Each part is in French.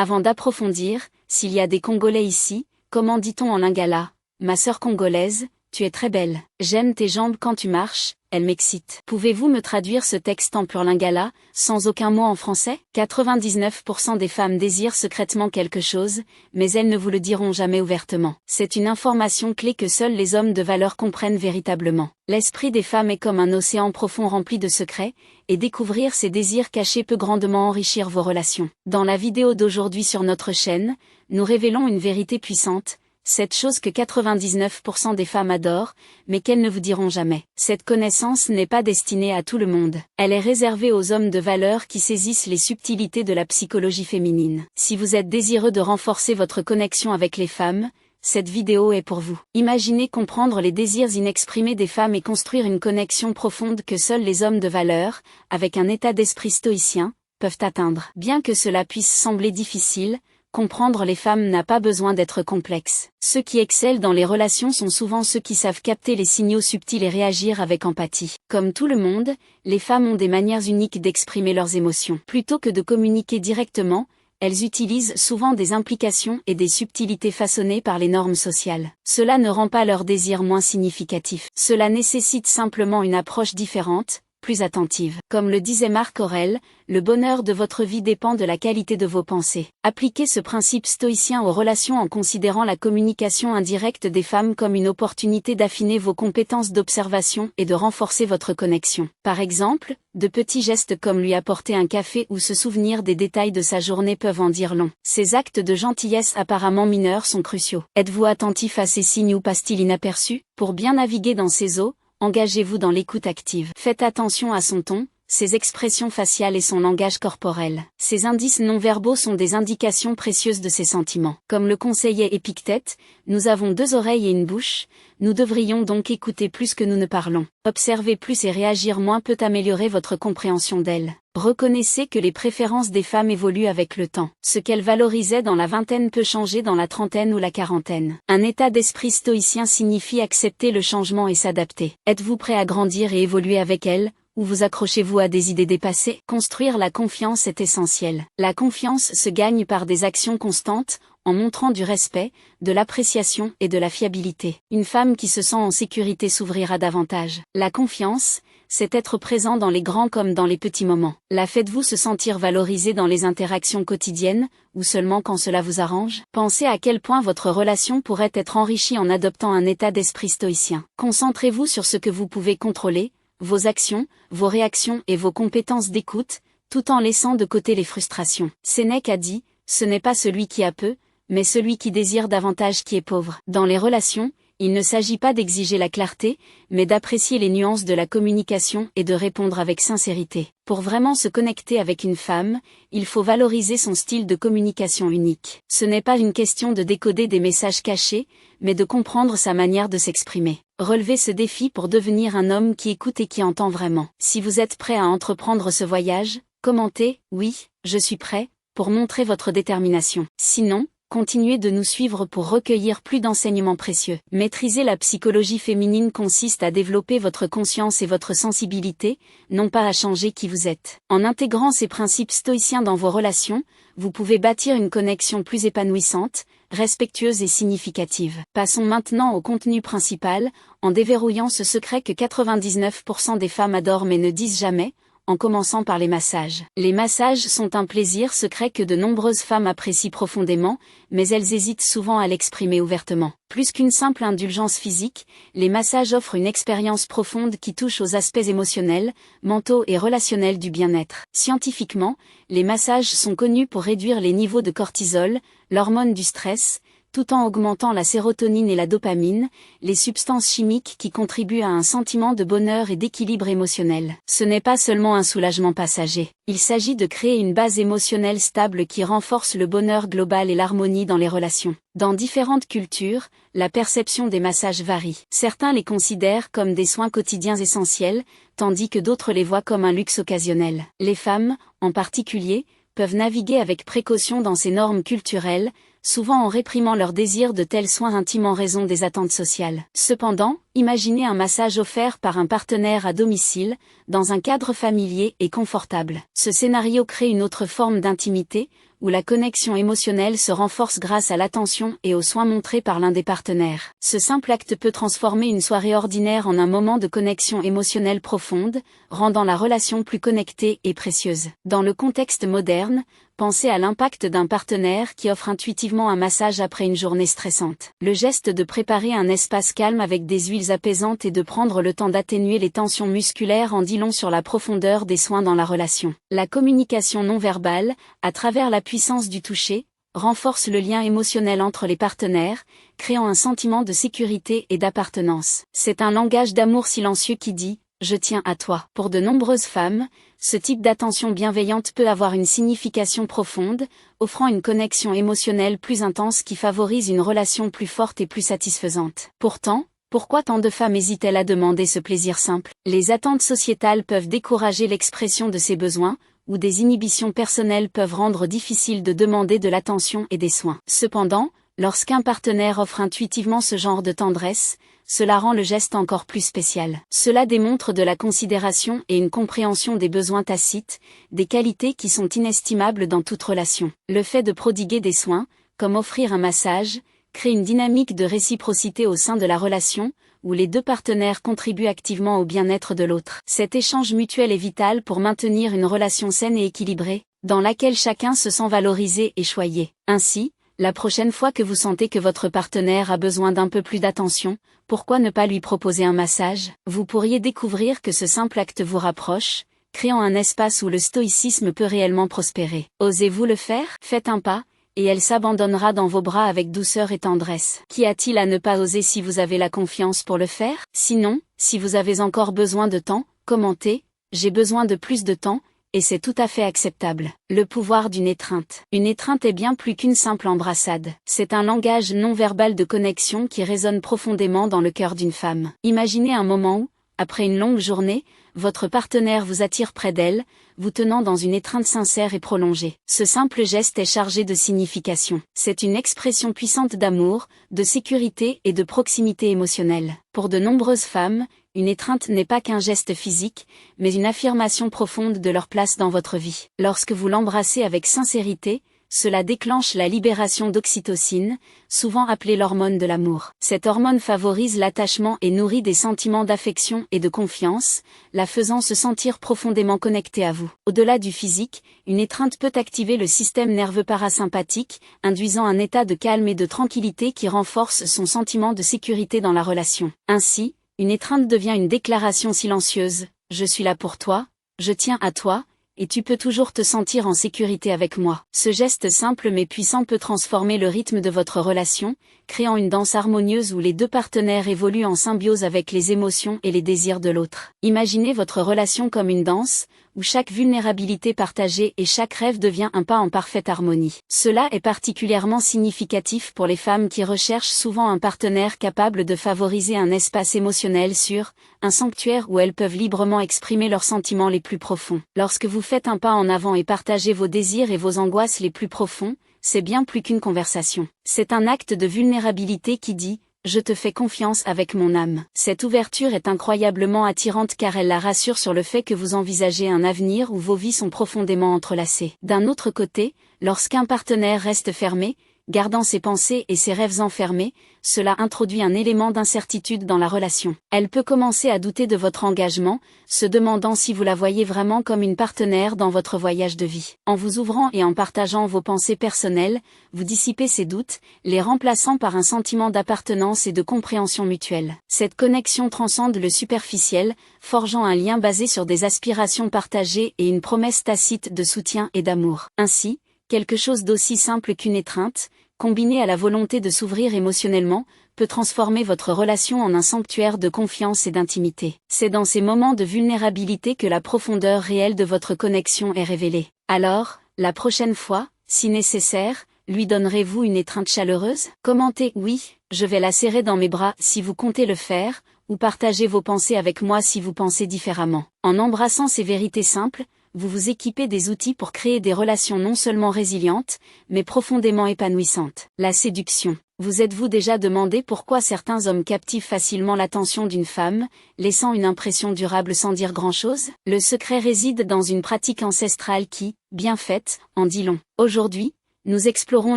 Avant d'approfondir, s'il y a des Congolais ici, comment dit-on en lingala? Ma sœur congolaise, tu es très belle. J'aime tes jambes quand tu marches, elles m'excitent. Pouvez-vous me traduire ce texte en pur lingala, sans aucun mot en français? 99% des femmes désirent secrètement quelque chose, mais elles ne vous le diront jamais ouvertement. C'est une information clé que seuls les hommes de valeur comprennent véritablement. L'esprit des femmes est comme un océan profond rempli de secrets, et découvrir ces désirs cachés peut grandement enrichir vos relations. Dans la vidéo d'aujourd'hui sur notre chaîne, nous révélons une vérité puissante, cette chose que 99% des femmes adorent, mais qu'elles ne vous diront jamais. Cette connaissance n'est pas destinée à tout le monde. Elle est réservée aux hommes de valeur qui saisissent les subtilités de la psychologie féminine. Si vous êtes désireux de renforcer votre connexion avec les femmes, cette vidéo est pour vous. Imaginez comprendre les désirs inexprimés des femmes et construire une connexion profonde que seuls les hommes de valeur, avec un état d'esprit stoïcien, peuvent atteindre. Bien que cela puisse sembler difficile, comprendre les femmes n'a pas besoin d'être complexe. Ceux qui excellent dans les relations sont souvent ceux qui savent capter les signaux subtils et réagir avec empathie. Comme tout le monde, les femmes ont des manières uniques d'exprimer leurs émotions. Plutôt que de communiquer directement, elles utilisent souvent des implications et des subtilités façonnées par les normes sociales. Cela ne rend pas leur désir moins significatif. Cela nécessite simplement une approche différente, plus attentive. Comme le disait Marc Aurèle, le bonheur de votre vie dépend de la qualité de vos pensées. Appliquez ce principe stoïcien aux relations en considérant la communication indirecte des femmes comme une opportunité d'affiner vos compétences d'observation et de renforcer votre connexion. Par exemple, de petits gestes comme lui apporter un café ou se souvenir des détails de sa journée peuvent en dire long. Ces actes de gentillesse apparemment mineurs sont cruciaux. Êtes-vous attentif à ces signes ou passe-t-il inaperçu? Pour bien naviguer dans ces eaux, engagez-vous dans l'écoute active. Faites attention à son ton, ses expressions faciales et son langage corporel. Ces indices non-verbaux sont des indications précieuses de ses sentiments. Comme le conseillait Épictète, nous avons deux oreilles et une bouche, nous devrions donc écouter plus que nous ne parlons. Observer plus et réagir moins peut améliorer votre compréhension d'elles. Reconnaissez que les préférences des femmes évoluent avec le temps. Ce qu'elles valorisaient dans la vingtaine peut changer dans la trentaine ou la quarantaine. Un état d'esprit stoïcien signifie accepter le changement et s'adapter. Êtes-vous prêt à grandir et évoluer avec elles, ou vous accrochez-vous à des idées dépassées? Construire la confiance est essentiel. La confiance se gagne par des actions constantes, en montrant du respect, de l'appréciation et de la fiabilité. Une femme qui se sent en sécurité s'ouvrira davantage. La confiance, c'est être présent dans les grands comme dans les petits moments. La faites-vous se sentir valorisé dans les interactions quotidiennes, ou seulement quand cela vous arrange? Pensez à quel point votre relation pourrait être enrichie en adoptant un état d'esprit stoïcien. Concentrez-vous sur ce que vous pouvez contrôler, vos actions, vos réactions et vos compétences d'écoute, tout en laissant de côté les frustrations. Sénèque a dit, ce n'est pas celui qui a peu, mais celui qui désire davantage qui est pauvre. Dans les relations, il ne s'agit pas d'exiger la clarté, mais d'apprécier les nuances de la communication et de répondre avec sincérité. Pour vraiment se connecter avec une femme, il faut valoriser son style de communication unique. Ce n'est pas une question de décoder des messages cachés, mais de comprendre sa manière de s'exprimer. Relevez ce défi pour devenir un homme qui écoute et qui entend vraiment. Si vous êtes prêt à entreprendre ce voyage, commentez « Oui, je suis prêt » pour montrer votre détermination. Sinon, continuez de nous suivre pour recueillir plus d'enseignements précieux. Maîtriser la psychologie féminine consiste à développer votre conscience et votre sensibilité, non pas à changer qui vous êtes. En intégrant ces principes stoïciens dans vos relations, vous pouvez bâtir une connexion plus épanouissante, respectueuse et significative. Passons maintenant au contenu principal, en déverrouillant ce secret que 99% des femmes adorent mais ne disent jamais, en commençant par les massages. Les massages sont un plaisir secret que de nombreuses femmes apprécient profondément, mais elles hésitent souvent à l'exprimer ouvertement. Plus qu'une simple indulgence physique, les massages offrent une expérience profonde qui touche aux aspects émotionnels, mentaux et relationnels du bien-être. Scientifiquement, les massages sont connus pour réduire les niveaux de cortisol, l'hormone du stress, tout en augmentant la sérotonine et la dopamine, les substances chimiques qui contribuent à un sentiment de bonheur et d'équilibre émotionnel. Ce n'est pas seulement un soulagement passager. Il s'agit de créer une base émotionnelle stable qui renforce le bonheur global et l'harmonie dans les relations. Dans différentes cultures, la perception des massages varie. Certains les considèrent comme des soins quotidiens essentiels, tandis que d'autres les voient comme un luxe occasionnel. Les femmes, en particulier, peuvent naviguer avec précaution dans ces normes culturelles, souvent en réprimant leur désir de tels soins intimes en raison des attentes sociales. Cependant, imaginez un massage offert par un partenaire à domicile, dans un cadre familier et confortable. Ce scénario crée une autre forme d'intimité, où la connexion émotionnelle se renforce grâce à l'attention et aux soins montrés par l'un des partenaires. Ce simple acte peut transformer une soirée ordinaire en un moment de connexion émotionnelle profonde, rendant la relation plus connectée et précieuse. Dans le contexte moderne, pensez à l'impact d'un partenaire qui offre intuitivement un massage après une journée stressante. Le geste de préparer un espace calme avec des huiles apaisantes et de prendre le temps d'atténuer les tensions musculaires en dit long sur la profondeur des soins dans la relation. La communication non verbale, à travers la puissance du toucher, renforce le lien émotionnel entre les partenaires, créant un sentiment de sécurité et d'appartenance. C'est un langage d'amour silencieux qui dit « Je tiens à toi ». Pour de nombreuses femmes, ce type d'attention bienveillante peut avoir une signification profonde, offrant une connexion émotionnelle plus intense qui favorise une relation plus forte et plus satisfaisante. Pourtant, pourquoi tant de femmes hésitent-elles à demander ce plaisir simple? Les attentes sociétales peuvent décourager l'expression de ces besoins, ou des inhibitions personnelles peuvent rendre difficile de demander de l'attention et des soins. Cependant, lorsqu'un partenaire offre intuitivement ce genre de tendresse, cela rend le geste encore plus spécial. Cela démontre de la considération et une compréhension des besoins tacites, des qualités qui sont inestimables dans toute relation. Le fait de prodiguer des soins, comme offrir un massage, crée une dynamique de réciprocité au sein de la relation, où les deux partenaires contribuent activement au bien-être de l'autre. Cet échange mutuel est vital pour maintenir une relation saine et équilibrée, dans laquelle chacun se sent valorisé et choyé. Ainsi, la prochaine fois que vous sentez que votre partenaire a besoin d'un peu plus d'attention, pourquoi ne pas lui proposer un massage? Vous pourriez découvrir que ce simple acte vous rapproche, créant un espace où le stoïcisme peut réellement prospérer. Osez-vous le faire? Faites un pas, et elle s'abandonnera dans vos bras avec douceur et tendresse. Qu'y a-t-il à ne pas oser si vous avez la confiance pour le faire? Sinon, si vous avez encore besoin de temps, commentez « J'ai besoin de plus de temps », et c'est tout à fait acceptable. Le pouvoir d'une étreinte. Une étreinte est bien plus qu'une simple embrassade. C'est un langage non verbal de connexion qui résonne profondément dans le cœur d'une femme. Imaginez un moment où, après une longue journée, votre partenaire vous attire près d'elle, vous tenant dans une étreinte sincère et prolongée. Ce simple geste est chargé de signification. C'est une expression puissante d'amour, de sécurité et de proximité émotionnelle. Pour de nombreuses femmes, une étreinte n'est pas qu'un geste physique, mais une affirmation profonde de leur place dans votre vie. Lorsque vous l'embrassez avec sincérité, cela déclenche la libération d'oxytocine, souvent appelée l'hormone de l'amour. Cette hormone favorise l'attachement et nourrit des sentiments d'affection et de confiance, la faisant se sentir profondément connectée à vous. Au-delà du physique, une étreinte peut activer le système nerveux parasympathique, induisant un état de calme et de tranquillité qui renforce son sentiment de sécurité dans la relation. Ainsi, une étreinte devient une déclaration silencieuse « Je suis là pour toi, je tiens à toi », et tu peux toujours te sentir en sécurité avec moi. Ce geste simple mais puissant peut transformer le rythme de votre relation, créant une danse harmonieuse où les deux partenaires évoluent en symbiose avec les émotions et les désirs de l'autre. Imaginez votre relation comme une danse, où chaque vulnérabilité partagée et chaque rêve devient un pas en parfaite harmonie. Cela est particulièrement significatif pour les femmes qui recherchent souvent un partenaire capable de favoriser un espace émotionnel sûr, un sanctuaire où elles peuvent librement exprimer leurs sentiments les plus profonds. Lorsque vous faites un pas en avant et partagez vos désirs et vos angoisses les plus profonds, c'est bien plus qu'une conversation. C'est un acte de vulnérabilité qui dit « Je te fais confiance avec mon âme ». Cette ouverture est incroyablement attirante car elle la rassure sur le fait que vous envisagez un avenir où vos vies sont profondément entrelacées. D'un autre côté, lorsqu'un partenaire reste fermé, gardant ses pensées et ses rêves enfermés, cela introduit un élément d'incertitude dans la relation. Elle peut commencer à douter de votre engagement, se demandant si vous la voyez vraiment comme une partenaire dans votre voyage de vie. En vous ouvrant et en partageant vos pensées personnelles, vous dissipez ces doutes, les remplaçant par un sentiment d'appartenance et de compréhension mutuelle. Cette connexion transcende le superficiel, forgeant un lien basé sur des aspirations partagées et une promesse tacite de soutien et d'amour. Ainsi, quelque chose d'aussi simple qu'une étreinte, combiné à la volonté de s'ouvrir émotionnellement, peut transformer votre relation en un sanctuaire de confiance et d'intimité. C'est dans ces moments de vulnérabilité que la profondeur réelle de votre connexion est révélée. Alors, la prochaine fois, si nécessaire, lui donnerez-vous une étreinte chaleureuse? Commentez « Oui, je vais la serrer dans mes bras si vous comptez le faire » ou partagez vos pensées avec moi si vous pensez différemment. En embrassant ces vérités simples, vous vous équipez des outils pour créer des relations non seulement résilientes, mais profondément épanouissantes. La séduction. Vous êtes-vous déjà demandé pourquoi certains hommes captivent facilement l'attention d'une femme, laissant une impression durable sans dire grand-chose? Le secret réside dans une pratique ancestrale qui, bien faite, en dit long. Aujourd'hui, nous explorons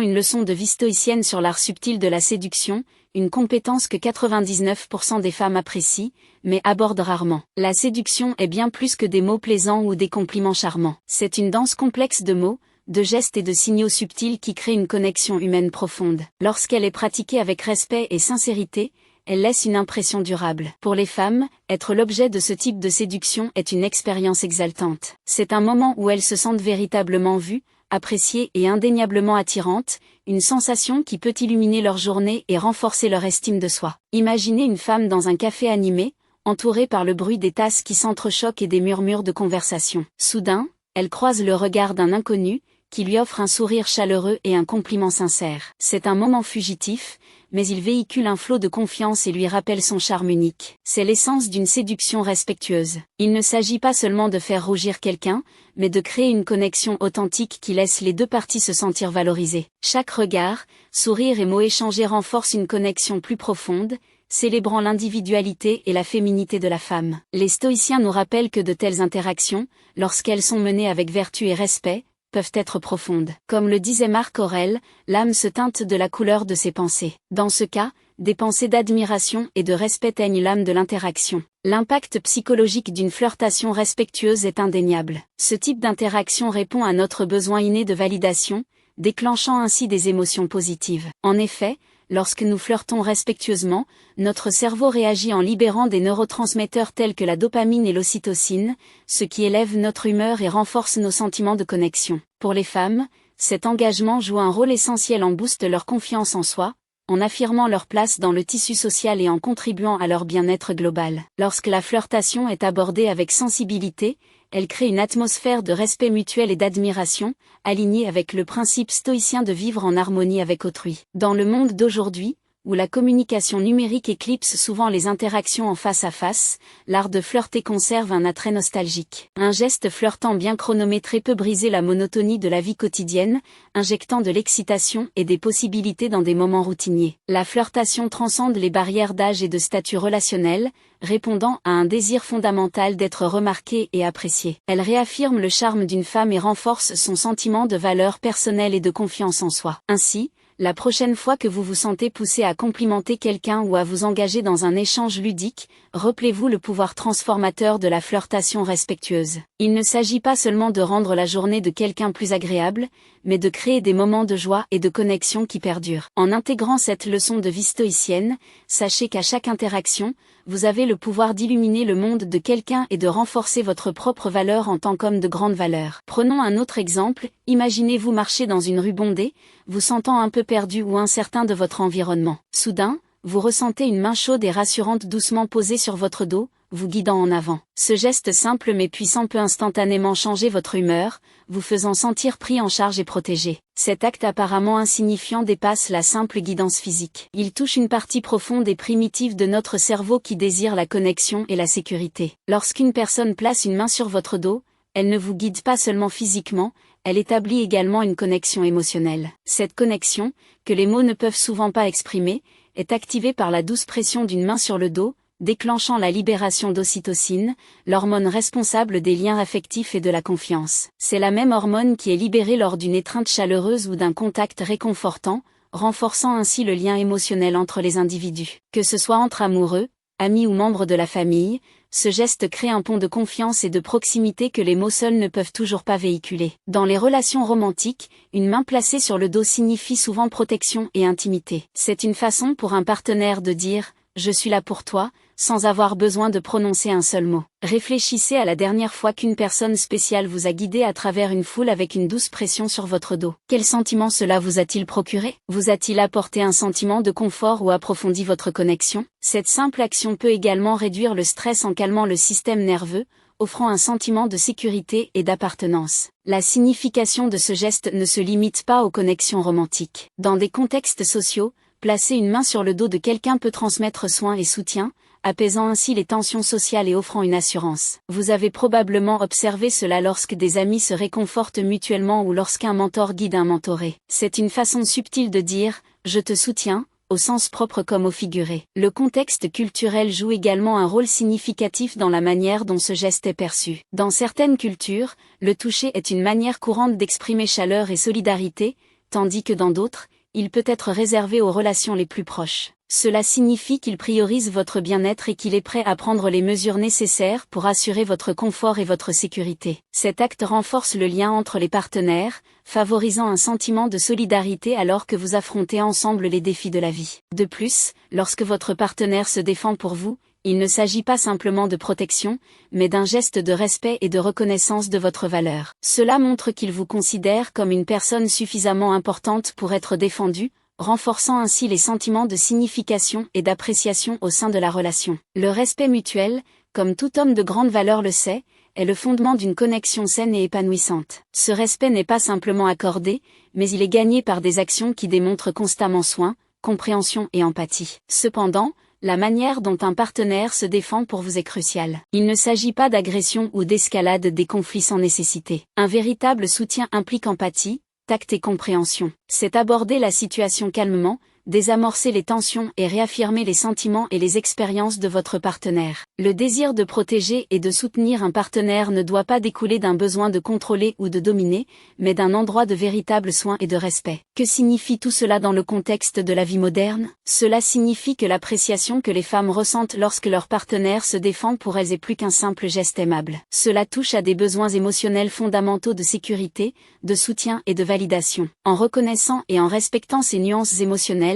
une leçon de vie stoïcienne sur l'art subtil de la séduction, une compétence que 99% des femmes apprécient, mais abordent rarement. La séduction est bien plus que des mots plaisants ou des compliments charmants. C'est une danse complexe de mots, de gestes et de signaux subtils qui créent une connexion humaine profonde. Lorsqu'elle est pratiquée avec respect et sincérité, elle laisse une impression durable. Pour les femmes, être l'objet de ce type de séduction est une expérience exaltante. C'est un moment où elles se sentent véritablement vues, appréciées et indéniablement attirantes, une sensation qui peut illuminer leur journée et renforcer leur estime de soi. Imaginez une femme dans un café animé, entourée par le bruit des tasses qui s'entrechoquent et des murmures de conversation. Soudain, elle croise le regard d'un inconnu, qui lui offre un sourire chaleureux et un compliment sincère. C'est un moment fugitif, mais il véhicule un flot de confiance et lui rappelle son charme unique. C'est l'essence d'une séduction respectueuse. Il ne s'agit pas seulement de faire rougir quelqu'un, mais de créer une connexion authentique qui laisse les deux parties se sentir valorisées. Chaque regard, sourire et mots échangés renforcent une connexion plus profonde, célébrant l'individualité et la féminité de la femme. Les stoïciens nous rappellent que de telles interactions, lorsqu'elles sont menées avec vertu et respect, peuvent être profondes. Comme le disait Marc Aurèle, l'âme se teinte de la couleur de ses pensées. Dans ce cas, des pensées d'admiration et de respect teignent l'âme de l'interaction. L'impact psychologique d'une flirtation respectueuse est indéniable. Ce type d'interaction répond à notre besoin inné de validation, déclenchant ainsi des émotions positives. En effet, lorsque nous flirtons respectueusement, notre cerveau réagit en libérant des neurotransmetteurs tels que la dopamine et l'ocytocine, ce qui élève notre humeur et renforce nos sentiments de connexion. Pour les femmes, cet engagement joue un rôle essentiel en boostant leur confiance en soi, en affirmant leur place dans le tissu social et en contribuant à leur bien-être global. Lorsque la flirtation est abordée avec sensibilité, elle crée une atmosphère de respect mutuel et d'admiration, alignée avec le principe stoïcien de vivre en harmonie avec autrui. Dans le monde d'aujourd'hui, où la communication numérique éclipse souvent les interactions en face à face, l'art de flirter conserve un attrait nostalgique. Un geste flirtant bien chronométré peut briser la monotonie de la vie quotidienne, injectant de l'excitation et des possibilités dans des moments routiniers. La flirtation transcende les barrières d'âge et de statut relationnel, répondant à un désir fondamental d'être remarqué et apprécié. Elle réaffirme le charme d'une femme et renforce son sentiment de valeur personnelle et de confiance en soi. Ainsi, la prochaine fois que vous vous sentez poussé à complimenter quelqu'un ou à vous engager dans un échange ludique, rappelez-vous le pouvoir transformateur de la flirtation respectueuse. Il ne s'agit pas seulement de rendre la journée de quelqu'un plus agréable, mais de créer des moments de joie et de connexion qui perdurent. En intégrant cette leçon de vie stoïcienne, sachez qu'à chaque interaction, vous avez le pouvoir d'illuminer le monde de quelqu'un et de renforcer votre propre valeur en tant qu'homme de grande valeur. Prenons un autre exemple, imaginez-vous marcher dans une rue bondée, vous sentant un peu perdu ou incertain de votre environnement. Soudain, vous ressentez une main chaude et rassurante doucement posée sur votre dos, vous guidant en avant. Ce geste simple mais puissant peut instantanément changer votre humeur, vous faisant sentir pris en charge et protégé. Cet acte apparemment insignifiant dépasse la simple guidance physique. Il touche une partie profonde et primitive de notre cerveau qui désire la connexion et la sécurité. Lorsqu'une personne place une main sur votre dos, elle ne vous guide pas seulement physiquement, elle établit également une connexion émotionnelle. Cette connexion, que les mots ne peuvent souvent pas exprimer, est activée par la douce pression d'une main sur le dos, déclenchant la libération d'ocytocine, l'hormone responsable des liens affectifs et de la confiance. C'est la même hormone qui est libérée lors d'une étreinte chaleureuse ou d'un contact réconfortant, renforçant ainsi le lien émotionnel entre les individus. Que ce soit entre amoureux, amis ou membres de la famille, ce geste crée un pont de confiance et de proximité que les mots seuls ne peuvent toujours pas véhiculer. Dans les relations romantiques, une main placée sur le dos signifie souvent protection et intimité. C'est une façon pour un partenaire de dire « je suis là pour toi », sans avoir besoin de prononcer un seul mot. Réfléchissez à la dernière fois qu'une personne spéciale vous a guidé à travers une foule avec une douce pression sur votre dos. Quel sentiment cela vous a-t-il procuré? Vous a-t-il apporté un sentiment de confort ou approfondi votre connexion? Cette simple action peut également réduire le stress en calmant le système nerveux, offrant un sentiment de sécurité et d'appartenance. La signification de ce geste ne se limite pas aux connexions romantiques. Dans des contextes sociaux, placer une main sur le dos de quelqu'un peut transmettre soin et soutien, apaisant ainsi les tensions sociales et offrant une assurance. Vous avez probablement observé cela lorsque des amis se réconfortent mutuellement ou lorsqu'un mentor guide un mentoré. C'est une façon subtile de dire « je te soutiens », au sens propre comme au figuré. Le contexte culturel joue également un rôle significatif dans la manière dont ce geste est perçu. Dans certaines cultures, le toucher est une manière courante d'exprimer chaleur et solidarité, tandis que dans d'autres, il peut être réservé aux relations les plus proches. Cela signifie qu'il priorise votre bien-être et qu'il est prêt à prendre les mesures nécessaires pour assurer votre confort et votre sécurité. Cet acte renforce le lien entre les partenaires, favorisant un sentiment de solidarité alors que vous affrontez ensemble les défis de la vie. De plus, lorsque votre partenaire se défend pour vous, il ne s'agit pas simplement de protection, mais d'un geste de respect et de reconnaissance de votre valeur. Cela montre qu'il vous considère comme une personne suffisamment importante pour être défendue, renforçant ainsi les sentiments de signification et d'appréciation au sein de la relation. Le respect mutuel, comme tout homme de grande valeur le sait, est le fondement d'une connexion saine et épanouissante. Ce respect n'est pas simplement accordé, mais il est gagné par des actions qui démontrent constamment soin, compréhension et empathie. Cependant, la manière dont un partenaire se défend pour vous est cruciale. Il ne s'agit pas d'agression ou d'escalade des conflits sans nécessité. Un véritable soutien implique empathie, tact et compréhension. C'est aborder la situation calmement, désamorcer les tensions et réaffirmer les sentiments et les expériences de votre partenaire. Le désir de protéger et de soutenir un partenaire ne doit pas découler d'un besoin de contrôler ou de dominer, mais d'un endroit de véritable soin et de respect. Que signifie tout cela dans le contexte de la vie moderne? Cela signifie que l'appréciation que les femmes ressentent lorsque leur partenaire se défend pour elles est plus qu'un simple geste aimable. Cela touche à des besoins émotionnels fondamentaux de sécurité, de soutien et de validation. En reconnaissant et en respectant ces nuances émotionnelles,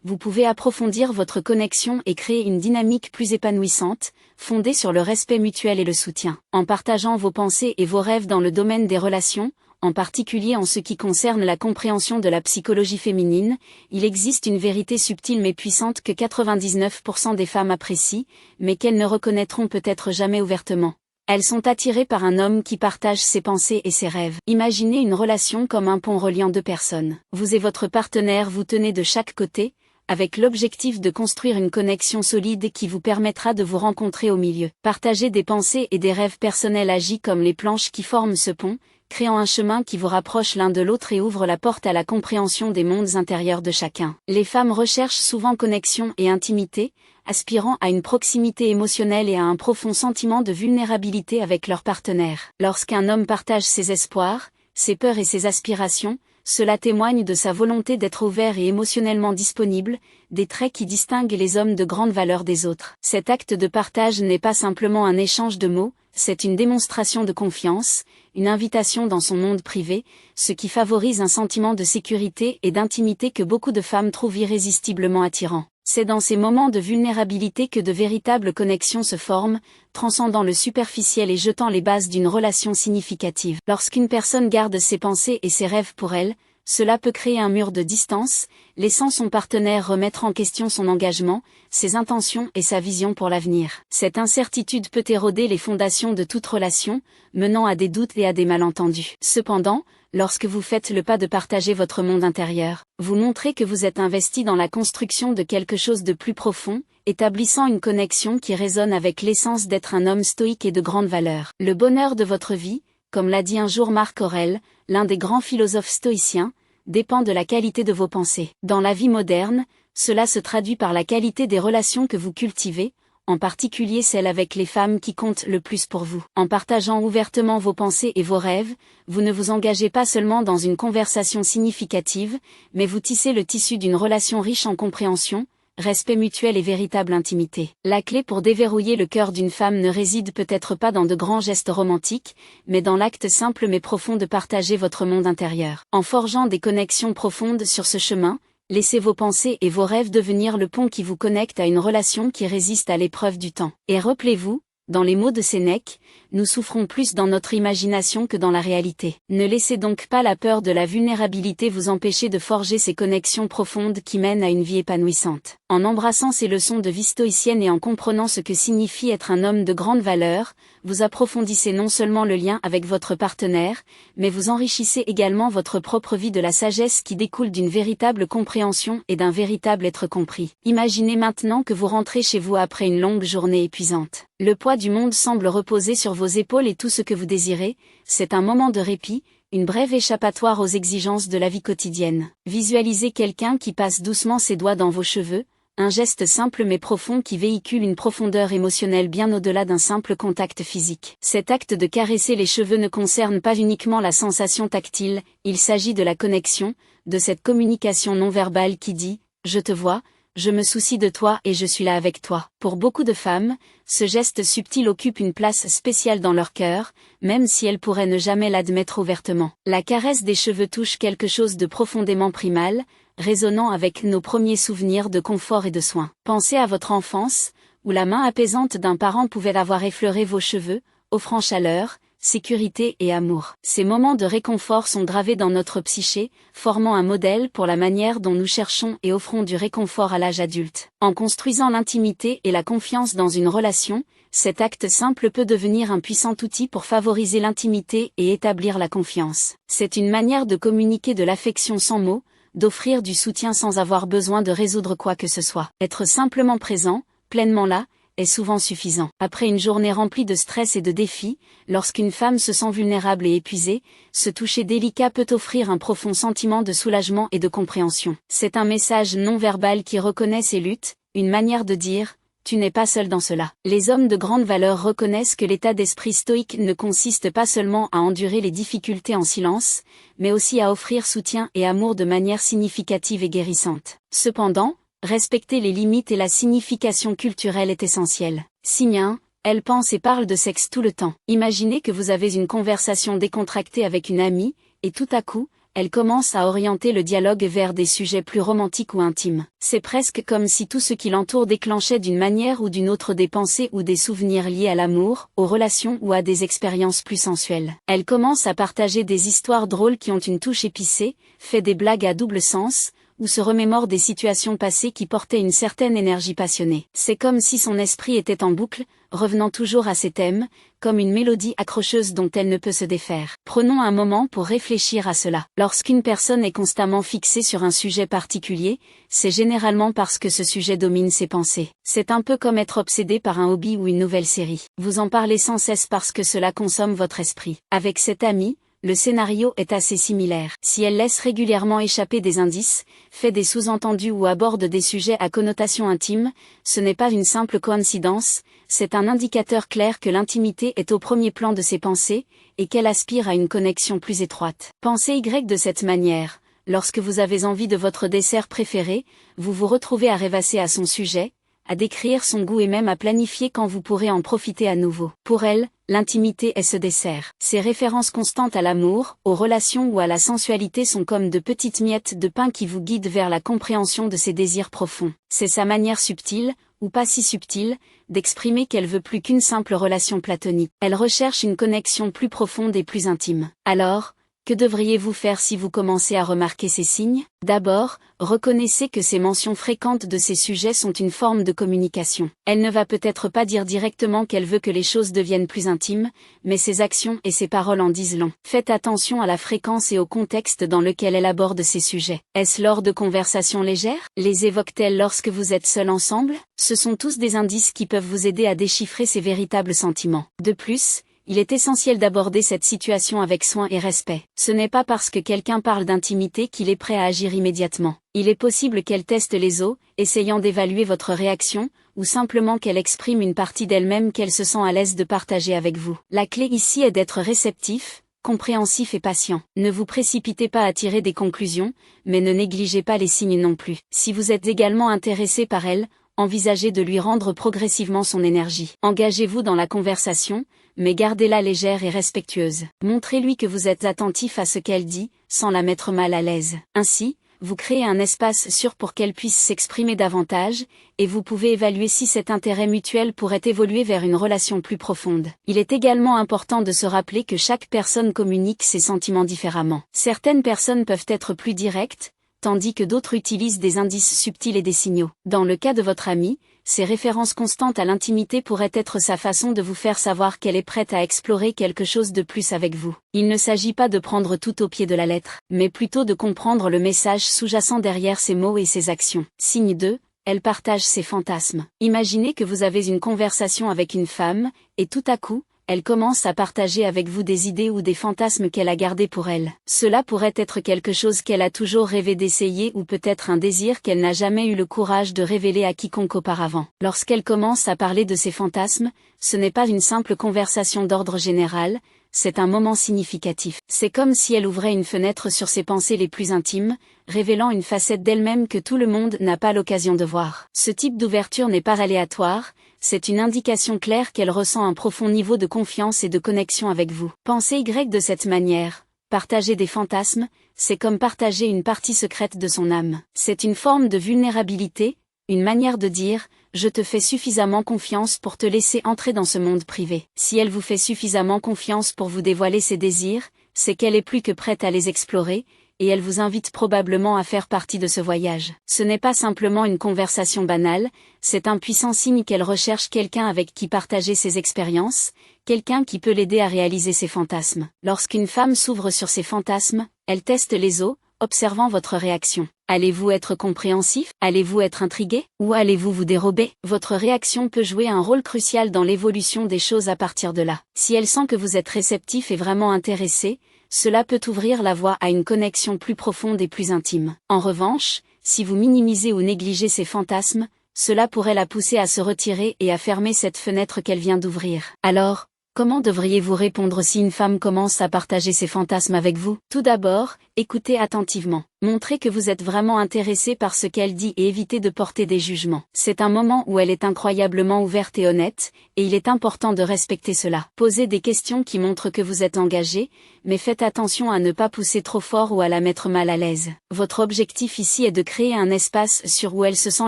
vous pouvez approfondir votre connexion et créer une dynamique plus épanouissante, fondée sur le respect mutuel et le soutien. En partageant vos pensées et vos rêves dans le domaine des relations, en particulier en ce qui concerne la compréhension de la psychologie féminine, il existe une vérité subtile mais puissante que 99% des femmes apprécient, mais qu'elles ne reconnaîtront peut-être jamais ouvertement. Elles sont attirées par un homme qui partage ses pensées et ses rêves. Imaginez une relation comme un pont reliant deux personnes. Vous et votre partenaire vous tenez de chaque côté, avec l'objectif de construire une connexion solide qui vous permettra de vous rencontrer au milieu. Partager des pensées et des rêves personnels agit comme les planches qui forment ce pont, créant un chemin qui vous rapproche l'un de l'autre et ouvre la porte à la compréhension des mondes intérieurs de chacun. Les femmes recherchent souvent connexion et intimité, aspirant à une proximité émotionnelle et à un profond sentiment de vulnérabilité avec leur partenaire. Lorsqu'un homme partage ses espoirs, ses peurs et ses aspirations, cela témoigne de sa volonté d'être ouvert et émotionnellement disponible, des traits qui distinguent les hommes de grande valeur des autres. Cet acte de partage n'est pas simplement un échange de mots, c'est une démonstration de confiance, une invitation dans son monde privé, ce qui favorise un sentiment de sécurité et d'intimité que beaucoup de femmes trouvent irrésistiblement attirant. C'est dans ces moments de vulnérabilité que de véritables connexions se forment, transcendant le superficiel et jetant les bases d'une relation significative. Lorsqu'une personne garde ses pensées et ses rêves pour elle, cela peut créer un mur de distance, laissant son partenaire remettre en question son engagement, ses intentions et sa vision pour l'avenir. Cette incertitude peut éroder les fondations de toute relation, menant à des doutes et à des malentendus. Cependant, lorsque vous faites le pas de partager votre monde intérieur, vous montrez que vous êtes investi dans la construction de quelque chose de plus profond, établissant une connexion qui résonne avec l'essence d'être un homme stoïque et de grande valeur. Le bonheur de votre vie, comme l'a dit un jour Marc Aurèle, l'un des grands philosophes stoïciens, dépend de la qualité de vos pensées. Dans la vie moderne, cela se traduit par la qualité des relations que vous cultivez, en particulier celles avec les femmes qui comptent le plus pour vous. En partageant ouvertement vos pensées et vos rêves, vous ne vous engagez pas seulement dans une conversation significative, mais vous tissez le tissu d'une relation riche en compréhension, respect mutuel et véritable intimité. La clé pour déverrouiller le cœur d'une femme ne réside peut-être pas dans de grands gestes romantiques, mais dans l'acte simple mais profond de partager votre monde intérieur. En forgeant des connexions profondes sur ce chemin, laissez vos pensées et vos rêves devenir le pont qui vous connecte à une relation qui résiste à l'épreuve du temps. Et rappelez-vous, dans les mots de Sénèque, nous souffrons plus dans notre imagination que dans la réalité. Ne laissez donc pas la peur de la vulnérabilité vous empêcher de forger ces connexions profondes qui mènent à une vie épanouissante. En embrassant ces leçons de vie stoïcienne et en comprenant ce que signifie être un homme de grande valeur, vous approfondissez non seulement le lien avec votre partenaire, mais vous enrichissez également votre propre vie de la sagesse qui découle d'une véritable compréhension et d'un véritable être compris. Imaginez maintenant que vous rentrez chez vous après une longue journée épuisante. Le poids du monde semble reposer sur vos épaules et tout ce que vous désirez, c'est un moment de répit, une brève échappatoire aux exigences de la vie quotidienne. Visualisez quelqu'un qui passe doucement ses doigts dans vos cheveux, un geste simple mais profond qui véhicule une profondeur émotionnelle bien au-delà d'un simple contact physique. Cet acte de caresser les cheveux ne concerne pas uniquement la sensation tactile, il s'agit de la connexion, de cette communication non verbale qui dit « Je te vois », je me soucie de toi et je suis là avec toi. Pour beaucoup de femmes, ce geste subtil occupe une place spéciale dans leur cœur, même si elles pourraient ne jamais l'admettre ouvertement. La caresse des cheveux touche quelque chose de profondément primal, résonnant avec nos premiers souvenirs de confort et de soins. Pensez à votre enfance, où la main apaisante d'un parent pouvait avoir effleuré vos cheveux, offrant chaleur, sécurité et amour. Ces moments de réconfort sont gravés dans notre psyché, formant un modèle pour la manière dont nous cherchons et offrons du réconfort à l'âge adulte. En construisant l'intimité et la confiance dans une relation, cet acte simple peut devenir un puissant outil pour favoriser l'intimité et établir la confiance. C'est une manière de communiquer de l'affection sans mots, d'offrir du soutien sans avoir besoin de résoudre quoi que ce soit. Être simplement présent, pleinement là, est souvent suffisant. Après une journée remplie de stress et de défis, lorsqu'une femme se sent vulnérable et épuisée, ce toucher délicat peut offrir un profond sentiment de soulagement et de compréhension. C'est un message non verbal qui reconnaît ses luttes, une manière de dire « Tu n'es pas seul dans cela ». Les hommes de grande valeur reconnaissent que l'état d'esprit stoïque ne consiste pas seulement à endurer les difficultés en silence, mais aussi à offrir soutien et amour de manière significative et guérissante. Cependant, respecter les limites et la signification culturelle est essentielle. Simien, elle pense et parle de sexe tout le temps. Imaginez que vous avez une conversation décontractée avec une amie, et tout à coup, elle commence à orienter le dialogue vers des sujets plus romantiques ou intimes. C'est presque comme si tout ce qui l'entoure déclenchait d'une manière ou d'une autre des pensées ou des souvenirs liés à l'amour, aux relations ou à des expériences plus sensuelles. Elle commence à partager des histoires drôles qui ont une touche épicée, fait des blagues à double sens, ou se remémore des situations passées qui portaient une certaine énergie passionnée. C'est comme si son esprit était en boucle, revenant toujours à ces thèmes, comme une mélodie accrocheuse dont elle ne peut se défaire. Prenons un moment pour réfléchir à cela. Lorsqu'une personne est constamment fixée sur un sujet particulier, c'est généralement parce que ce sujet domine ses pensées. C'est un peu comme être obsédé par un hobby ou une nouvelle série. Vous en parlez sans cesse parce que cela consomme votre esprit. Avec cette amie, le scénario est assez similaire. Si elle laisse régulièrement échapper des indices, fait des sous-entendus ou aborde des sujets à connotation intime, ce n'est pas une simple coïncidence, c'est un indicateur clair que l'intimité est au premier plan de ses pensées, et qu'elle aspire à une connexion plus étroite. Pensez Y de cette manière. Lorsque vous avez envie de votre dessert préféré, vous vous retrouvez à rêvasser à son sujet, à décrire son goût et même à planifier quand vous pourrez en profiter à nouveau. Pour elle, l'intimité est ce dessert. Ces références constantes à l'amour, aux relations ou à la sensualité sont comme de petites miettes de pain qui vous guident vers la compréhension de ses désirs profonds. C'est sa manière subtile, ou pas si subtile, d'exprimer qu'elle veut plus qu'une simple relation platonique. Elle recherche une connexion plus profonde et plus intime. Alors, que devriez-vous faire si vous commencez à remarquer ces signes ? D'abord, reconnaissez que ces mentions fréquentes de ces sujets sont une forme de communication. Elle ne va peut-être pas dire directement qu'elle veut que les choses deviennent plus intimes, mais ses actions et ses paroles en disent long. Faites attention à la fréquence et au contexte dans lequel elle aborde ces sujets. Est-ce lors de conversations légères ? Les évoque-t-elle lorsque vous êtes seuls ensemble ? Ce sont tous des indices qui peuvent vous aider à déchiffrer ses véritables sentiments. De plus, il est essentiel d'aborder cette situation avec soin et respect. Ce n'est pas parce que quelqu'un parle d'intimité qu'il est prêt à agir immédiatement. Il est possible qu'elle teste les eaux, essayant d'évaluer votre réaction, ou simplement qu'elle exprime une partie d'elle-même qu'elle se sent à l'aise de partager avec vous. La clé ici est d'être réceptif, compréhensif et patient. Ne vous précipitez pas à tirer des conclusions, mais ne négligez pas les signes non plus. Si vous êtes également intéressé par elle, envisagez de lui rendre progressivement son énergie. Engagez-vous dans la conversation, mais gardez-la légère et respectueuse. Montrez-lui que vous êtes attentif à ce qu'elle dit, sans la mettre mal à l'aise. Ainsi, vous créez un espace sûr pour qu'elle puisse s'exprimer davantage, et vous pouvez évaluer si cet intérêt mutuel pourrait évoluer vers une relation plus profonde. Il est également important de se rappeler que chaque personne communique ses sentiments différemment. Certaines personnes peuvent être plus directes, tandis que d'autres utilisent des indices subtils et des signaux. Dans le cas de votre amie, ces références constantes à l'intimité pourraient être sa façon de vous faire savoir qu'elle est prête à explorer quelque chose de plus avec vous. Il ne s'agit pas de prendre tout au pied de la lettre, mais plutôt de comprendre le message sous-jacent derrière ses mots et ses actions. Signe 2. Elle partage ses fantasmes. Imaginez que vous avez une conversation avec une femme, et tout à coup, elle commence à partager avec vous des idées ou des fantasmes qu'elle a gardés pour elle. Cela pourrait être quelque chose qu'elle a toujours rêvé d'essayer ou peut-être un désir qu'elle n'a jamais eu le courage de révéler à quiconque auparavant. Lorsqu'elle commence à parler de ses fantasmes, ce n'est pas une simple conversation d'ordre général, c'est un moment significatif. C'est comme si elle ouvrait une fenêtre sur ses pensées les plus intimes, révélant une facette d'elle-même que tout le monde n'a pas l'occasion de voir. Ce type d'ouverture n'est pas aléatoire, c'est une indication claire qu'elle ressent un profond niveau de confiance et de connexion avec vous. Pensez Y de cette manière. Partager des fantasmes, c'est comme partager une partie secrète de son âme. C'est une forme de vulnérabilité, une manière de dire « je te fais suffisamment confiance pour te laisser entrer dans ce monde privé ». Si elle vous fait suffisamment confiance pour vous dévoiler ses désirs, c'est qu'elle est plus que prête à les explorer, et elle vous invite probablement à faire partie de ce voyage. Ce n'est pas simplement une conversation banale, c'est un puissant signe qu'elle recherche quelqu'un avec qui partager ses expériences, quelqu'un qui peut l'aider à réaliser ses fantasmes. Lorsqu'une femme s'ouvre sur ses fantasmes, elle teste les eaux, observant votre réaction. Allez-vous être compréhensif? Allez-vous être intrigué? Ou allez-vous vous dérober? Votre réaction peut jouer un rôle crucial dans l'évolution des choses à partir de là. Si elle sent que vous êtes réceptif et vraiment intéressé, cela peut ouvrir la voie à une connexion plus profonde et plus intime. En revanche, si vous minimisez ou négligez ses fantasmes, cela pourrait la pousser à se retirer et à fermer cette fenêtre qu'elle vient d'ouvrir. Alors, comment devriez-vous répondre si une femme commence à partager ses fantasmes avec vous? Tout d'abord, écoutez attentivement. Montrez que vous êtes vraiment intéressé par ce qu'elle dit et évitez de porter des jugements. C'est un moment où elle est incroyablement ouverte et honnête, et il est important de respecter cela. Posez des questions qui montrent que vous êtes engagé, mais faites attention à ne pas pousser trop fort ou à la mettre mal à l'aise. Votre objectif ici est de créer un espace sûr où elle se sent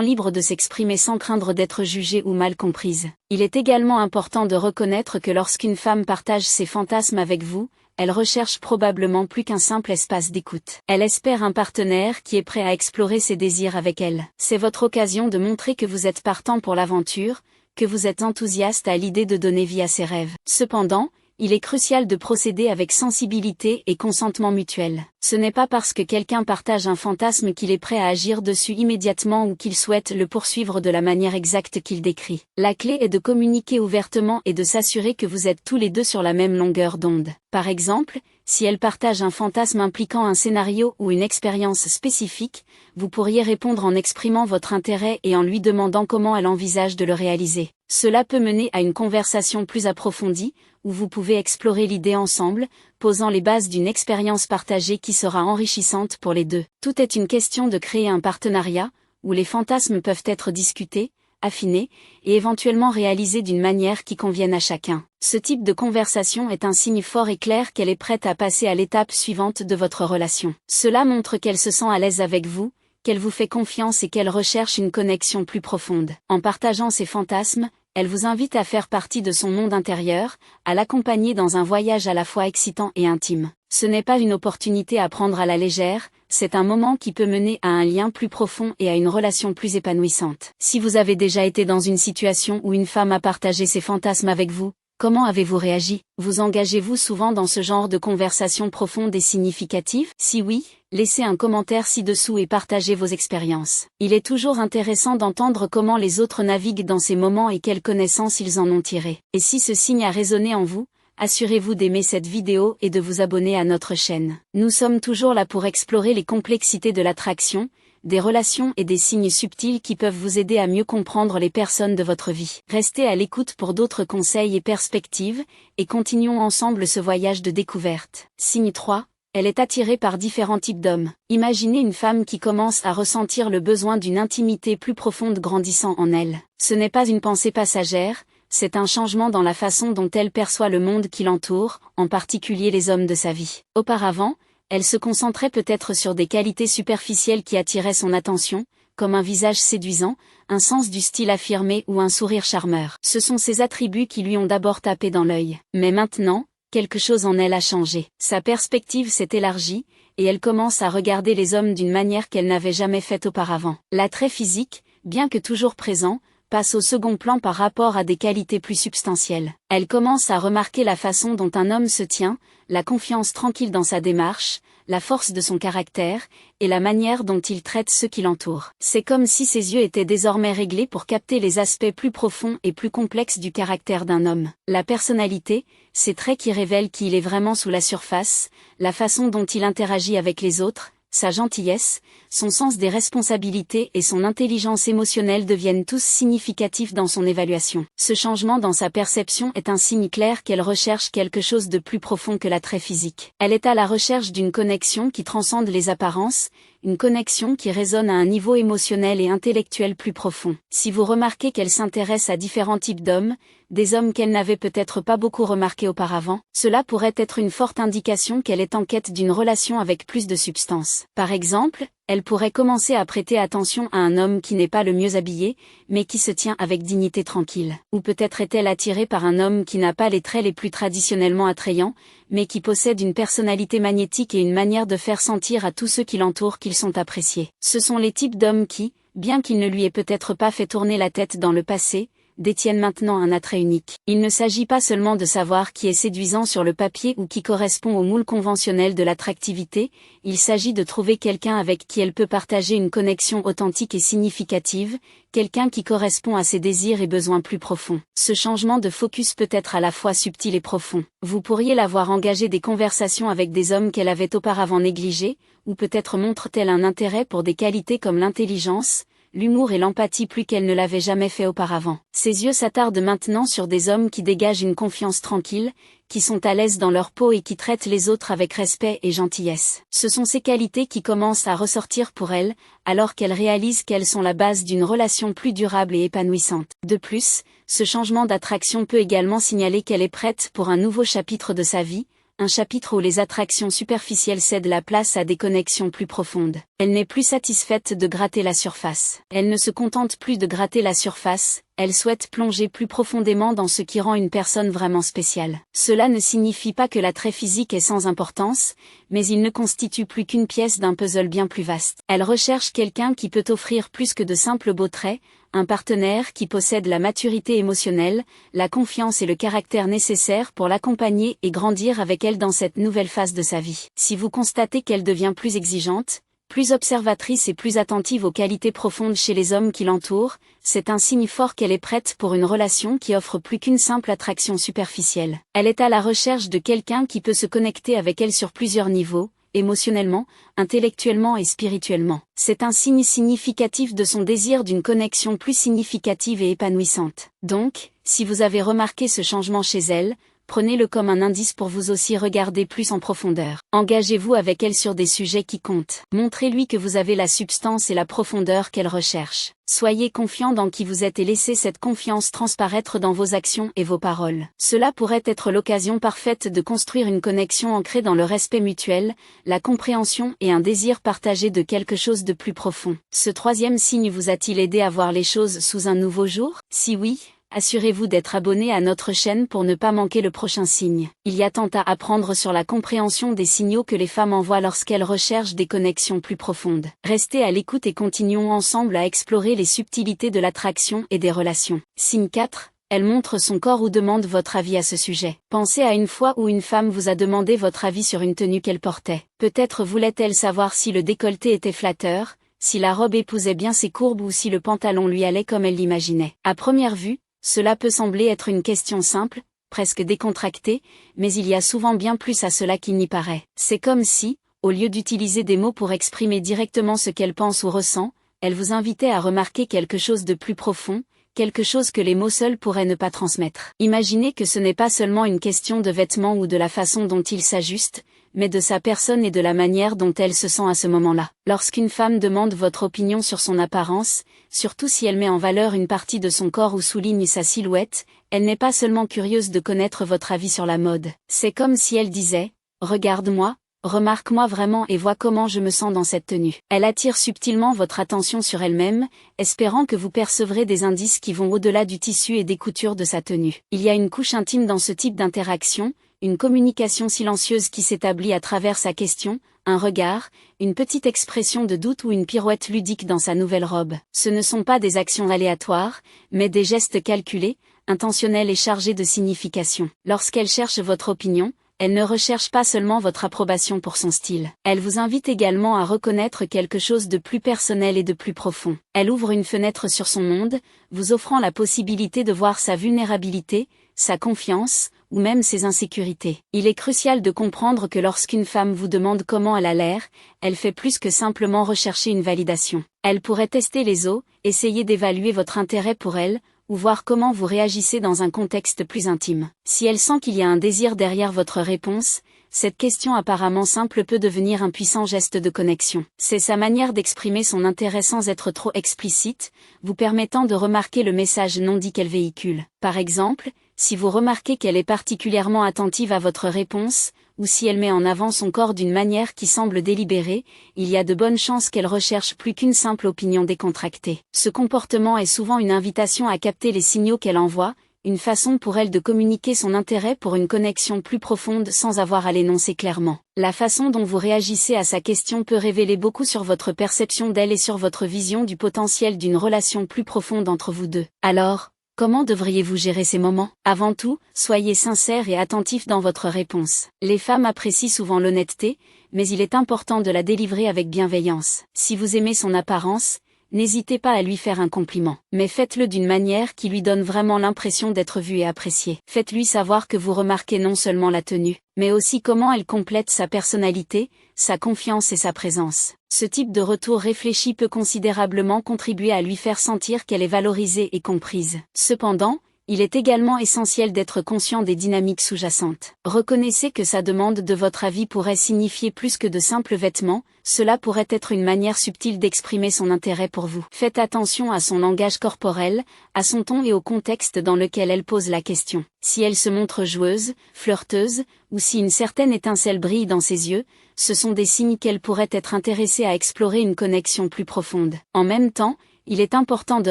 libre de s'exprimer sans craindre d'être jugée ou mal comprise. Il est également important de reconnaître que lorsqu'une femme partage ses fantasmes avec vous, elle recherche probablement plus qu'un simple espace d'écoute. Elle espère un partenaire qui est prêt à explorer ses désirs avec elle. C'est votre occasion de montrer que vous êtes partant pour l'aventure, que vous êtes enthousiaste à l'idée de donner vie à ses rêves. Cependant, il est crucial de procéder avec sensibilité et consentement mutuel. Ce n'est pas parce que quelqu'un partage un fantasme qu'il est prêt à agir dessus immédiatement ou qu'il souhaite le poursuivre de la manière exacte qu'il décrit. La clé est de communiquer ouvertement et de s'assurer que vous êtes tous les deux sur la même longueur d'onde. Par exemple, si elle partage un fantasme impliquant un scénario ou une expérience spécifique, vous pourriez répondre en exprimant votre intérêt et en lui demandant comment elle envisage de le réaliser. Cela peut mener à une conversation plus approfondie, où vous pouvez explorer l'idée ensemble, posant les bases d'une expérience partagée qui sera enrichissante pour les deux. Tout est une question de créer un partenariat, où les fantasmes peuvent être discutés, affinés, et éventuellement réalisés d'une manière qui convienne à chacun. Ce type de conversation est un signe fort et clair qu'elle est prête à passer à l'étape suivante de votre relation. Cela montre qu'elle se sent à l'aise avec vous, qu'elle vous fait confiance et qu'elle recherche une connexion plus profonde. En partageant ses fantasmes, elle vous invite à faire partie de son monde intérieur, à l'accompagner dans un voyage à la fois excitant et intime. Ce n'est pas une opportunité à prendre à la légère, c'est un moment qui peut mener à un lien plus profond et à une relation plus épanouissante. Si vous avez déjà été dans une situation où une femme a partagé ses fantasmes avec vous, comment avez-vous réagi? Vous engagez-vous souvent dans ce genre de conversation profonde et significative? Si oui, laissez un commentaire ci-dessous et partagez vos expériences. Il est toujours intéressant d'entendre comment les autres naviguent dans ces moments et quelles connaissances ils en ont tiré. Et si ce signe a résonné en vous, assurez-vous d'aimer cette vidéo et de vous abonner à notre chaîne. Nous sommes toujours là pour explorer les complexités de l'attraction, des relations et des signes subtils qui peuvent vous aider à mieux comprendre les personnes de votre vie. Restez à l'écoute pour d'autres conseils et perspectives, et continuons ensemble ce voyage de découverte. Signe 3. Elle est attirée par différents types d'hommes. Imaginez une femme qui commence à ressentir le besoin d'une intimité plus profonde grandissant en elle. Ce n'est pas une pensée passagère, c'est un changement dans la façon dont elle perçoit le monde qui l'entoure, en particulier les hommes de sa vie. Auparavant, elle se concentrait peut-être sur des qualités superficielles qui attiraient son attention, comme un visage séduisant, un sens du style affirmé ou un sourire charmeur. Ce sont ces attributs qui lui ont d'abord tapé dans l'œil. Mais maintenant, quelque chose en elle a changé. Sa perspective s'est élargie, et elle commence à regarder les hommes d'une manière qu'elle n'avait jamais faite auparavant. L'attrait physique, bien que toujours présent, passe au second plan par rapport à des qualités plus substantielles. Elle commence à remarquer la façon dont un homme se tient, la confiance tranquille dans sa démarche, la force de son caractère, et la manière dont il traite ceux qui l'entourent. C'est comme si ses yeux étaient désormais réglés pour capter les aspects plus profonds et plus complexes du caractère d'un homme. La personnalité, ces traits qui révèlent qui il est vraiment sous la surface, la façon dont il interagit avec les autres, sa gentillesse, son sens des responsabilités et son intelligence émotionnelle deviennent tous significatifs dans son évaluation. Ce changement dans sa perception est un signe clair qu'elle recherche quelque chose de plus profond que l'attrait physique. Elle est à la recherche d'une connexion qui transcende les apparences, une connexion qui résonne à un niveau émotionnel et intellectuel plus profond. Si vous remarquez qu'elle s'intéresse à différents types d'hommes, des hommes qu'elle n'avait peut-être pas beaucoup remarqués auparavant, cela pourrait être une forte indication qu'elle est en quête d'une relation avec plus de substance. Par exemple, elle pourrait commencer à prêter attention à un homme qui n'est pas le mieux habillé, mais qui se tient avec dignité tranquille. Ou peut-être est-elle attirée par un homme qui n'a pas les traits les plus traditionnellement attrayants, mais qui possède une personnalité magnétique et une manière de faire sentir à tous ceux qui l'entourent qu'ils sont appréciés. Ce sont les types d'hommes qui, bien qu'il ne lui ait peut-être pas fait tourner la tête dans le passé, détiennent maintenant un attrait unique. Il ne s'agit pas seulement de savoir qui est séduisant sur le papier ou qui correspond au moule conventionnel de l'attractivité, il s'agit de trouver quelqu'un avec qui elle peut partager une connexion authentique et significative, quelqu'un qui correspond à ses désirs et besoins plus profonds. Ce changement de focus peut être à la fois subtil et profond. Vous pourriez la voir engager des conversations avec des hommes qu'elle avait auparavant négligés, ou peut-être montre-t-elle un intérêt pour des qualités comme l'intelligence, l'humour et l'empathie plus qu'elle ne l'avait jamais fait auparavant. Ses yeux s'attardent maintenant sur des hommes qui dégagent une confiance tranquille, qui sont à l'aise dans leur peau et qui traitent les autres avec respect et gentillesse. Ce sont ces qualités qui commencent à ressortir pour elle, alors qu'elle réalise qu'elles sont la base d'une relation plus durable et épanouissante. De plus, ce changement d'attraction peut également signaler qu'elle est prête pour un nouveau chapitre de sa vie, un chapitre où les attractions superficielles cèdent la place à des connexions plus profondes. Elle n'est plus satisfaite de gratter la surface. Elle ne se contente plus de gratter la surface, elle souhaite plonger plus profondément dans ce qui rend une personne vraiment spéciale. Cela ne signifie pas que l'attrait physique est sans importance, mais il ne constitue plus qu'une pièce d'un puzzle bien plus vaste. Elle recherche quelqu'un qui peut offrir plus que de simples beaux traits, un partenaire qui possède la maturité émotionnelle, la confiance et le caractère nécessaires pour l'accompagner et grandir avec elle dans cette nouvelle phase de sa vie. Si vous constatez qu'elle devient plus exigeante, plus observatrice et plus attentive aux qualités profondes chez les hommes qui l'entourent, c'est un signe fort qu'elle est prête pour une relation qui offre plus qu'une simple attraction superficielle. Elle est à la recherche de quelqu'un qui peut se connecter avec elle sur plusieurs niveaux, émotionnellement, intellectuellement et spirituellement. C'est un signe significatif de son désir d'une connexion plus significative et épanouissante. Donc, si vous avez remarqué ce changement chez elle, prenez-le comme un indice pour vous aussi regarder plus en profondeur. Engagez-vous avec elle sur des sujets qui comptent. Montrez-lui que vous avez la substance et la profondeur qu'elle recherche. Soyez confiant dans qui vous êtes et laissez cette confiance transparaître dans vos actions et vos paroles. Cela pourrait être l'occasion parfaite de construire une connexion ancrée dans le respect mutuel, la compréhension et un désir partagé de quelque chose de plus profond. Ce troisième signe vous a-t-il aidé à voir les choses sous un nouveau jour? Si oui, assurez-vous d'être abonné à notre chaîne pour ne pas manquer le prochain signe. Il y a tant à apprendre sur la compréhension des signaux que les femmes envoient lorsqu'elles recherchent des connexions plus profondes. Restez à l'écoute et continuons ensemble à explorer les subtilités de l'attraction et des relations. Signe 4. Elle montre son corps ou demande votre avis à ce sujet. Pensez à une fois où une femme vous a demandé votre avis sur une tenue qu'elle portait. Peut-être voulait-elle savoir si le décolleté était flatteur, si la robe épousait bien ses courbes ou si le pantalon lui allait comme elle l'imaginait. À première vue, cela peut sembler être une question simple, presque décontractée, mais il y a souvent bien plus à cela qu'il n'y paraît. C'est comme si, au lieu d'utiliser des mots pour exprimer directement ce qu'elle pense ou ressent, elle vous invitait à remarquer quelque chose de plus profond, quelque chose que les mots seuls pourraient ne pas transmettre. Imaginez que ce n'est pas seulement une question de vêtements ou de la façon dont il s'ajuste, mais de sa personne et de la manière dont elle se sent à ce moment-là. Lorsqu'une femme demande votre opinion sur son apparence, surtout si elle met en valeur une partie de son corps ou souligne sa silhouette, elle n'est pas seulement curieuse de connaître votre avis sur la mode. C'est comme si elle disait « Regarde-moi, remarque-moi vraiment et vois comment je me sens dans cette tenue ». Elle attire subtilement votre attention sur elle-même, espérant que vous percevrez des indices qui vont au-delà du tissu et des coutures de sa tenue. Il y a une couche intime dans ce type d'interaction, une communication silencieuse qui s'établit à travers sa question, un regard, une petite expression de doute ou une pirouette ludique dans sa nouvelle robe. Ce ne sont pas des actions aléatoires, mais des gestes calculés, intentionnels et chargés de signification. Lorsqu'elle cherche votre opinion, elle ne recherche pas seulement votre approbation pour son style. Elle vous invite également à reconnaître quelque chose de plus personnel et de plus profond. Elle ouvre une fenêtre sur son monde, vous offrant la possibilité de voir sa vulnérabilité, sa confiance, ou même ses insécurités. Il est crucial de comprendre que lorsqu'une femme vous demande comment elle a l'air, elle fait plus que simplement rechercher une validation. Elle pourrait tester les os, essayer d'évaluer votre intérêt pour elle, ou voir comment vous réagissez dans un contexte plus intime. Si elle sent qu'il y a un désir derrière votre réponse, cette question apparemment simple peut devenir un puissant geste de connexion. C'est sa manière d'exprimer son intérêt sans être trop explicite, vous permettant de remarquer le message non dit qu'elle véhicule. Par exemple, si vous remarquez qu'elle est particulièrement attentive à votre réponse, ou si elle met en avant son corps d'une manière qui semble délibérée, il y a de bonnes chances qu'elle recherche plus qu'une simple opinion décontractée. Ce comportement est souvent une invitation à capter les signaux qu'elle envoie, une façon pour elle de communiquer son intérêt pour une connexion plus profonde sans avoir à l'énoncer clairement. La façon dont vous réagissez à sa question peut révéler beaucoup sur votre perception d'elle et sur votre vision du potentiel d'une relation plus profonde entre vous deux. Alors, comment devriez-vous gérer ces moments? Avant tout, soyez sincère et attentif dans votre réponse. Les femmes apprécient souvent l'honnêteté, mais il est important de la délivrer avec bienveillance. Si vous aimez son apparence, n'hésitez pas à lui faire un compliment. Mais faites-le d'une manière qui lui donne vraiment l'impression d'être vue et appréciée. Faites-lui savoir que vous remarquez non seulement la tenue, mais aussi comment elle complète sa personnalité, sa confiance et sa présence. Ce type de retour réfléchi peut considérablement contribuer à lui faire sentir qu'elle est valorisée et comprise. Cependant, il est également essentiel d'être conscient des dynamiques sous-jacentes. Reconnaissez que sa demande de votre avis pourrait signifier plus que de simples vêtements, cela pourrait être une manière subtile d'exprimer son intérêt pour vous. Faites attention à son langage corporel, à son ton et au contexte dans lequel elle pose la question. Si elle se montre joueuse, flirteuse, ou si une certaine étincelle brille dans ses yeux, ce sont des signes qu'elle pourrait être intéressée à explorer une connexion plus profonde. En même temps, il est important de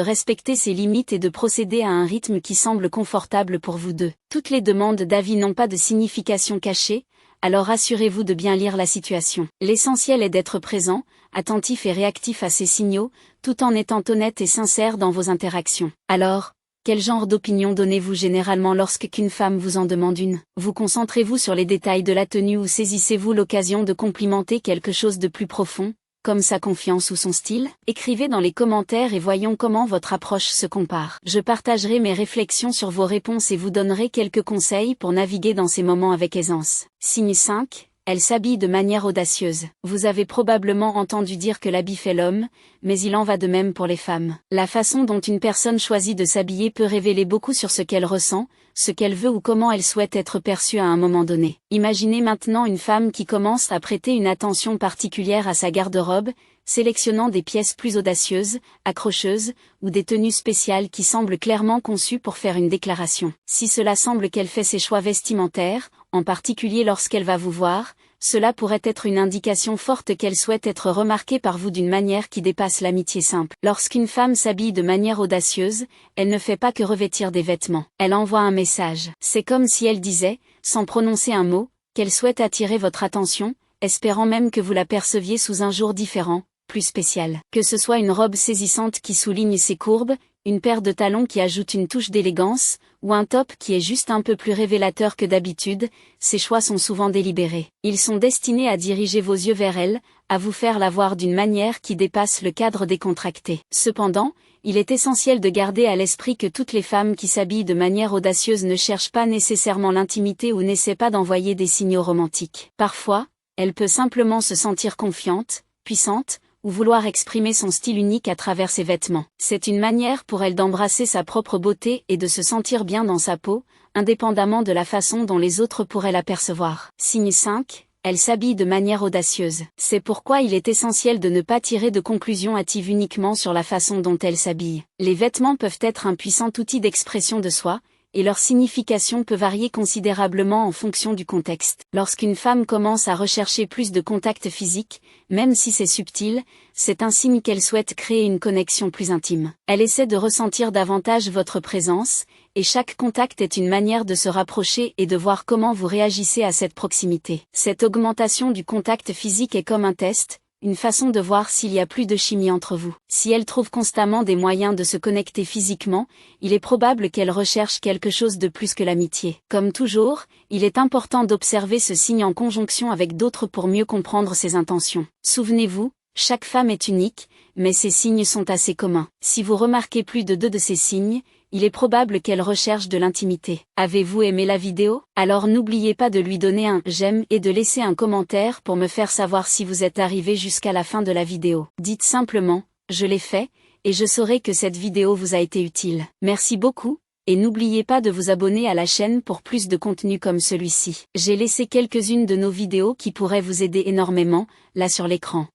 respecter ses limites et de procéder à un rythme qui semble confortable pour vous deux. Toutes les demandes d'avis n'ont pas de signification cachée, alors assurez-vous de bien lire la situation. L'essentiel est d'être présent, attentif et réactif à ces signaux, tout en étant honnête et sincère dans vos interactions. Alors, quel genre d'opinion donnez-vous généralement lorsqu'une femme vous en demande une? Vous concentrez-vous sur les détails de la tenue ou saisissez-vous l'occasion de complimenter quelque chose de plus profond, comme sa confiance ou son style? Écrivez dans les commentaires et voyons comment votre approche se compare. Je partagerai mes réflexions sur vos réponses et vous donnerai quelques conseils pour naviguer dans ces moments avec aisance. Signe 5. Elle s'habille de manière audacieuse. Vous avez probablement entendu dire que l'habit fait l'homme, mais il en va de même pour les femmes. La façon dont une personne choisit de s'habiller peut révéler beaucoup sur ce qu'elle ressent, ce qu'elle veut ou comment elle souhaite être perçue à un moment donné. Imaginez maintenant une femme qui commence à prêter une attention particulière à sa garde-robe, sélectionnant des pièces plus audacieuses, accrocheuses, ou des tenues spéciales qui semblent clairement conçues pour faire une déclaration. Si cela semble qu'elle fait ses choix vestimentaires, en particulier lorsqu'elle va vous voir, cela pourrait être une indication forte qu'elle souhaite être remarquée par vous d'une manière qui dépasse l'amitié simple. Lorsqu'une femme s'habille de manière audacieuse, elle ne fait pas que revêtir des vêtements. Elle envoie un message. C'est comme si elle disait, sans prononcer un mot, qu'elle souhaite attirer votre attention, espérant même que vous la perceviez sous un jour différent, plus spécial. Que ce soit une robe saisissante qui souligne ses courbes, une paire de talons qui ajoute une touche d'élégance, ou un top qui est juste un peu plus révélateur que d'habitude, ces choix sont souvent délibérés. Ils sont destinés à diriger vos yeux vers elle, à vous faire la voir d'une manière qui dépasse le cadre décontracté. Cependant, il est essentiel de garder à l'esprit que toutes les femmes qui s'habillent de manière audacieuse ne cherchent pas nécessairement l'intimité ou n'essaient pas d'envoyer des signaux romantiques. Parfois, elle peut simplement se sentir confiante, puissante, ou vouloir exprimer son style unique à travers ses vêtements. C'est une manière pour elle d'embrasser sa propre beauté et de se sentir bien dans sa peau, indépendamment de la façon dont les autres pourraient la percevoir. Signe 5. Elle s'habille de manière audacieuse. C'est pourquoi il est essentiel de ne pas tirer de conclusions hâtives uniquement sur la façon dont elle s'habille. Les vêtements peuvent être un puissant outil d'expression de soi, et leur signification peut varier considérablement en fonction du contexte. Lorsqu'une femme commence à rechercher plus de contact physique, même si c'est subtil, c'est un signe qu'elle souhaite créer une connexion plus intime. Elle essaie de ressentir davantage votre présence, et chaque contact est une manière de se rapprocher et de voir comment vous réagissez à cette proximité. Cette augmentation du contact physique est comme un test, une façon de voir s'il y a plus de chimie entre vous. Si elle trouve constamment des moyens de se connecter physiquement, il est probable qu'elle recherche quelque chose de plus que l'amitié. Comme toujours, il est important d'observer ce signe en conjonction avec d'autres pour mieux comprendre ses intentions. Souvenez-vous, chaque femme est unique, mais ces signes sont assez communs. Si vous remarquez plus de 2 de ces signes, il est probable qu'elle recherche de l'intimité. Avez-vous aimé la vidéo? Alors n'oubliez pas de lui donner un « j'aime » et de laisser un commentaire pour me faire savoir si vous êtes arrivé jusqu'à la fin de la vidéo. Dites simplement « je l'ai fait » et je saurai que cette vidéo vous a été utile. Merci beaucoup, et n'oubliez pas de vous abonner à la chaîne pour plus de contenu comme celui-ci. J'ai laissé quelques-unes de nos vidéos qui pourraient vous aider énormément, là sur l'écran.